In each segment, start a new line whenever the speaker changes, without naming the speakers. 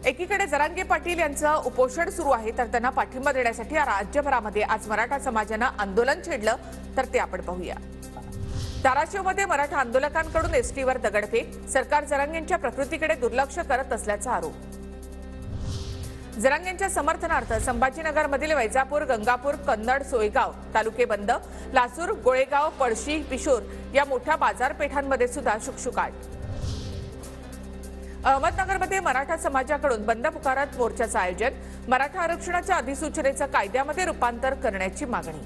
एकीकडे जरांगे पाटील यांचं उपोषण सुरू आहे, तर त्यांना पाठिंबा देण्यासाठी राज्यभरामध्ये आज मराठा समाजानं आंदोलन छेडलं, तर ते आपण पाहूया। धाराशिवमध्ये मराठा आंदोलकांकडून एसटीवर दगडफेक, सरकार जरांगेंच्या प्रकृतीकडे दुर्लक्ष करत असल्याचा आरोप। जरांगेंच्या समर्थनार्थ संभाजीनगरमधील वैजापूर, गंगापूर, कन्नड, सोयगाव तालुके बंद, लासूर, गोळेगाव, पळशी, पिशोर या मोठ्या बाजारपेठांमध्ये सुद्धा शुकशुकाट। अहमदनगरमध्ये मराठा समाजाकडून बंद पुकारत मोर्चाचं आयोजन, मराठा आरक्षणाच्या अधिसूचनेचं कायद्यामध्ये रूपांतर करण्याची मागणी।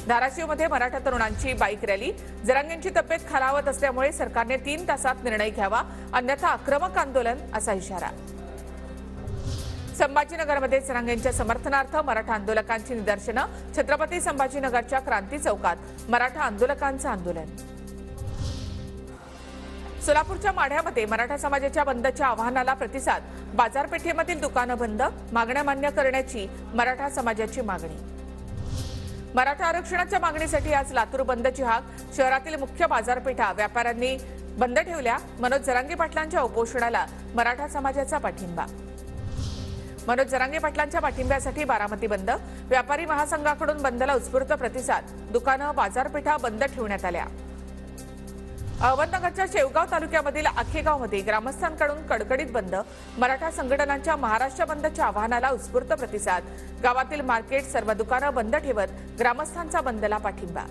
धाराशिवमध्ये मराठा तरुणांची बाईक रॅली, जरांगेंची तब्येत खालावत असल्यामुळे सरकारने 3 तासात निर्णय घ्यावा, अन्यथा आक्रमक आंदोलन असा इशारा। संभाजीनगरमध्ये जरांगेंच्या समर्थनार्थ मराठा आंदोलकांची निदर्शनं, छत्रपती संभाजीनगरच्या क्रांती चौकात मराठा आंदोलकांचं आंदोलन। सोलापूरच्या माढ्यामध्ये मराठा समाजाच्या बंदच्या आवाहनाला प्रतिसाद, बाजारपेठेमधील दुकानं बंद, मागण्या मान्य करण्याची मराठा समाजाची मागणी। मराठा आरक्षणाच्या मागणीसाठी आज लातूर बंदची हाक, शहरातील मुख्य बाजारपेठा व्यापाऱ्यांनी बंद ठेवल्या, मनोज जरांगे पाटलांच्या उपोषणाला मराठा समाजाचा पाठिंबा। मनोज जरांगे पाटलांच्या पाठिंब्यासाठी बारामती बंद, व्यापारी महासंघाकडून बंदला उत्स्फूर्त प्रतिसाद, दुकानं बाजारपेठा बंद ठेवण्यात आल्या। अहमदनगरच्या शेवगाव तालुक्यामधील आखेगावमध्ये ग्रामस्थांकडून कडकडीत बंद, मराठा संघटनांच्या महाराष्ट्र बंदच्या आवाहनाला उत्स्फूर्त प्रतिसाद, गावातील मार्केट सर्व दुकानं बंद ठेवत ग्रामस्थांचा बंदला पाठिंबा।